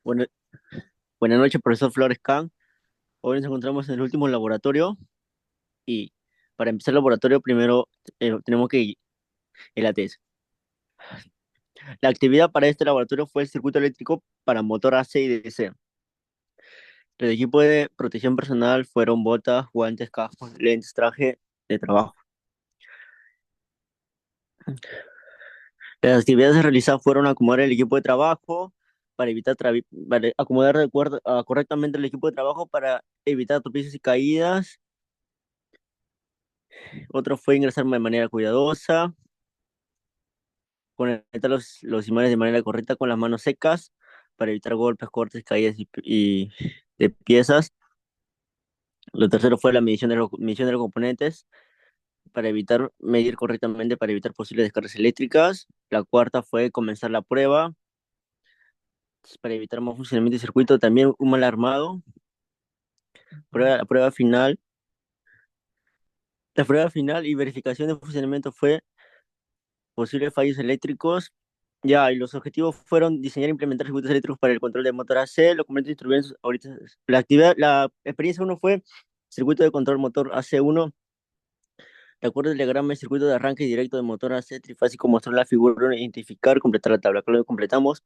Buena- Buenas noches, profesor Flores Can. Hoy nos encontramos en el último laboratorio y para empezar el laboratorio primero tenemos que ir el ATS. La actividad para este laboratorio fue el circuito eléctrico para motor AC y DC. El equipo de protección personal fueron botas, guantes, cascos, lentes, traje de trabajo. Las actividades realizadas fueron acomodar el equipo de trabajo para acomodar correctamente el equipo de trabajo para evitar tropiezos y caídas. Otro fue ingresar de manera cuidadosa, conectar los imanes de manera correcta con las manos secas para evitar golpes, cortes, caídas y de piezas. Lo tercero fue la medición de los componentes para medir correctamente para evitar posibles descargas eléctricas. La cuarta fue comenzar la prueba para evitar mal funcionamiento del circuito, también un mal armado. La prueba final. La prueba final y verificación de funcionamiento fue posibles fallos eléctricos. Ya, y los objetivos fueron diseñar e implementar circuitos eléctricos para el control de motor AC. Los componentes instrumentos ahorita. La experiencia uno fue circuito de control motor AC1. De acuerdo al diagrama de circuito de arranque directo de motor AC trifásico, mostrar la figura, identificar, completar la tabla. Claro, completamos.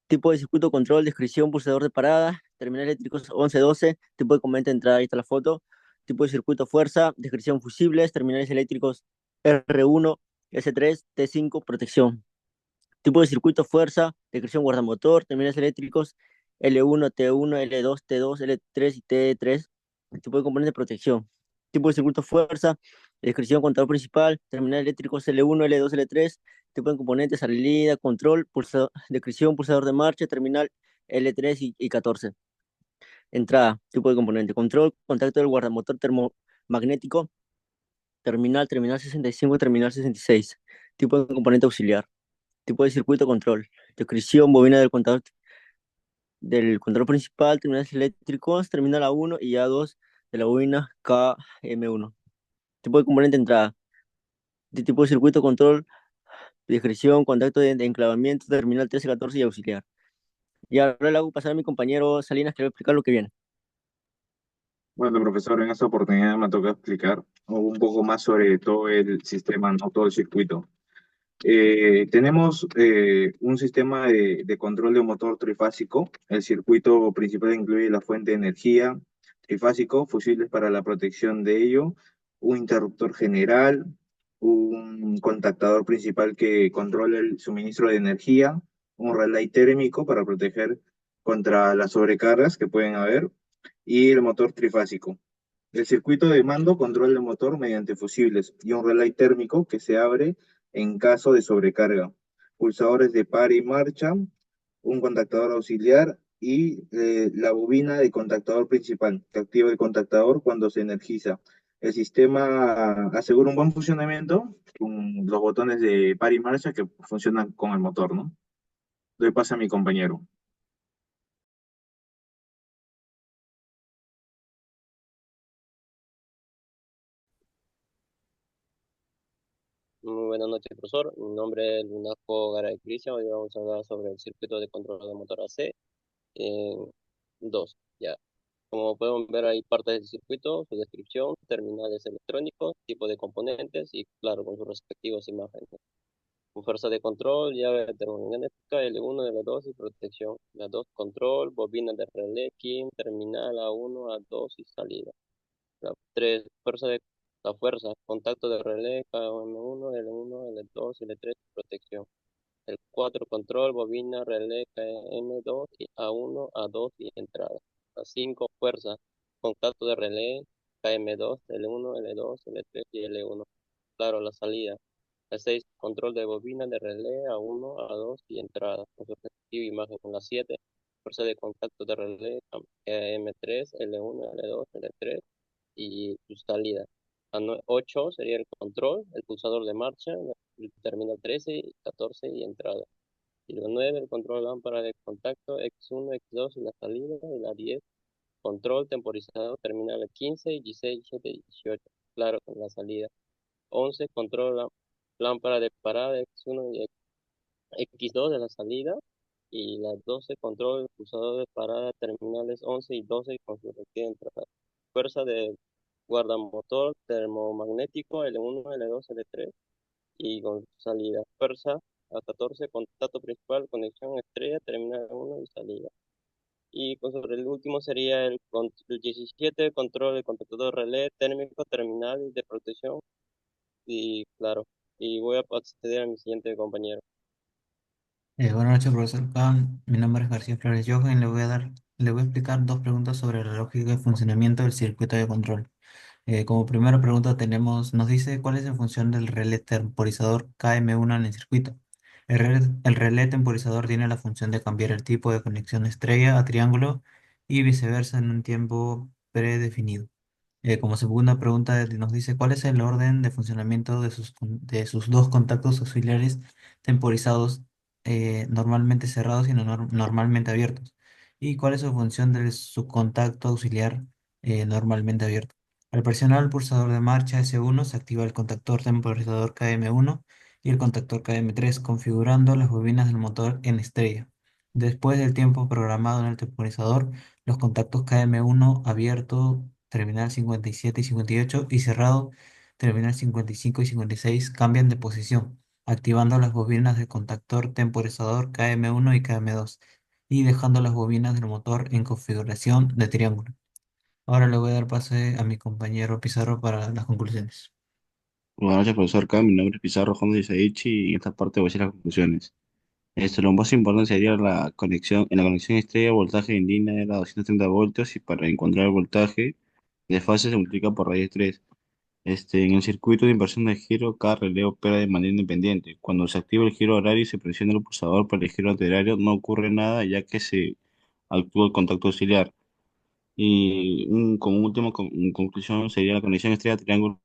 Tipo de circuito control, descripción, pulsador de parada, terminal eléctricos 11-12, tipo de componente de entrada, ahí está la foto. Tipo de circuito fuerza, descripción fusibles, terminales eléctricos R1, S3, T5, protección. Tipo de circuito fuerza, descripción guardamotor, terminales eléctricos L1, T1, L2, T2, L3 y T3. Tipo de componente de protección. Tipo de circuito fuerza, descripción contador principal, terminales eléctricos L1, L2, L3. Tipo de componentes, salida, control, descripción, pulsador de marcha, terminal L3 y 14. Entrada, tipo de componente, control, contacto del guardamotor termomagnético, terminal 65, terminal 66. Tipo de componente auxiliar. Tipo de circuito control, descripción, bobina del control principal, terminales eléctricos, terminal A1 y A2 de la bobina KM1. Tipo de componente de entrada, de tipo de circuito control, descripción, contacto de enclavamiento, terminal 13, 14 y auxiliar. Y ahora le hago pasar a mi compañero Salinas que le va a explicar lo que viene. Bueno, profesor, en esta oportunidad me toca explicar un poco más sobre todo el sistema, no todo el circuito. Tenemos un sistema de control de motor trifásico. El circuito principal incluye la fuente de energía trifásico, fusibles para la protección de ello, un interruptor general, un contactador principal que controla el suministro de energía, un relay térmico para proteger contra las sobrecargas que pueden haber y el motor trifásico. El circuito de mando controla el motor mediante fusibles y un relay térmico que se abre en caso de sobrecarga. Pulsadores de par y marcha, un contactador auxiliar y la bobina de contactador principal, que activa el contactador cuando se energiza. El sistema asegura un buen funcionamiento con los botones de par y marcha que funcionan con el motor, ¿no? Doy paso a mi compañero. Muy buenas noches, profesor. Mi nombre es Lunasco Garay Cristian. Hoy vamos a hablar sobre el circuito de control de motor AC en 2. Ya. Como podemos ver, hay partes del circuito, su descripción, terminales electrónicos, tipo de componentes y, claro, con sus respectivos imágenes. Con fuerza de control, llave termomagnética, L1, L2 y protección. La 2, control, bobina de relé, KIN, terminal A1, A2 y salida. La 3, la fuerza, contacto de relé, KM1, L1, L2, L3, protección. El 4, control, bobina, relé, KM2, y A1, A2 y entrada. La 5, fuerza, contacto de relé, KM2, L1, L2, L3 y L1. Claro, la salida. La 6, control de bobina de relé, A1, A2 y entrada. Con su respectiva imagen. La 7, fuerza de contacto de relé, M3, L1, L2, L3 y su salida. La 8 sería el control, el pulsador de marcha, el terminal 13, 14 y entrada. Y la 9, el control lámpara de contacto, X1, X2 y la salida. Y la 10, control temporizador, terminal 15, 16, 17 y 18. Claro, con la salida. 11, control lámpara de parada, X1 y X2 de la salida. y las 12 control pulsador de parada terminales 11 y 12 con su respectiva entrada. Fuerza de guardamotor termomagnético L1, L2, L3 y con su salida. Fuerza a 14, contacto principal, conexión estrella, terminal 1 y salida. Y pues sobre el último sería el 17, control de contactor relé térmico terminal de protección. Y claro, y voy a acceder a mi siguiente compañero. Buenas noches, profesor Pan. Mi nombre es García Flores Johan y le voy a explicar dos preguntas sobre la lógica de funcionamiento del circuito de control. Como primera pregunta nos dice cuál es la función del relé temporizador KM1 en el circuito. El relé temporizador tiene la función de cambiar el tipo de conexión estrella a triángulo y viceversa en un tiempo predefinido. Como segunda pregunta nos dice cuál es el orden de funcionamiento de sus dos contactos auxiliares temporizados, normalmente cerrados y normalmente abiertos. Y cuál es su función de su contacto auxiliar, normalmente abierto. Al presionar el pulsador de marcha S1 se activa el contactor temporizador KM1 y el contactor KM3, configurando las bobinas del motor en estrella. Después del tiempo programado en el temporizador, los contactos KM1 abierto, terminal 57 y 58 y cerrado, terminal 55 y 56 cambian de posición, activando las bobinas del contactor temporizador KM1 y KM2 y dejando las bobinas del motor en configuración de triángulo. Ahora le voy a dar pase a mi compañero Pizarro para las conclusiones. Buenas noches, profesor K. Mi nombre es Pizarro Juan de Isaichi y en esta parte voy a decir las conclusiones. Lo más importante sería la conexión. En la conexión estrella, voltaje en línea era 230 voltios y para encontrar el voltaje de fase se multiplica por raíz 3. En el circuito de inversión de giro, cada relé opera de manera independiente. Cuando se activa el giro horario y se presiona el pulsador para el giro antihorario, no ocurre nada ya que se actúa el contacto auxiliar. Y como última conclusión sería la conexión estrella-triángulo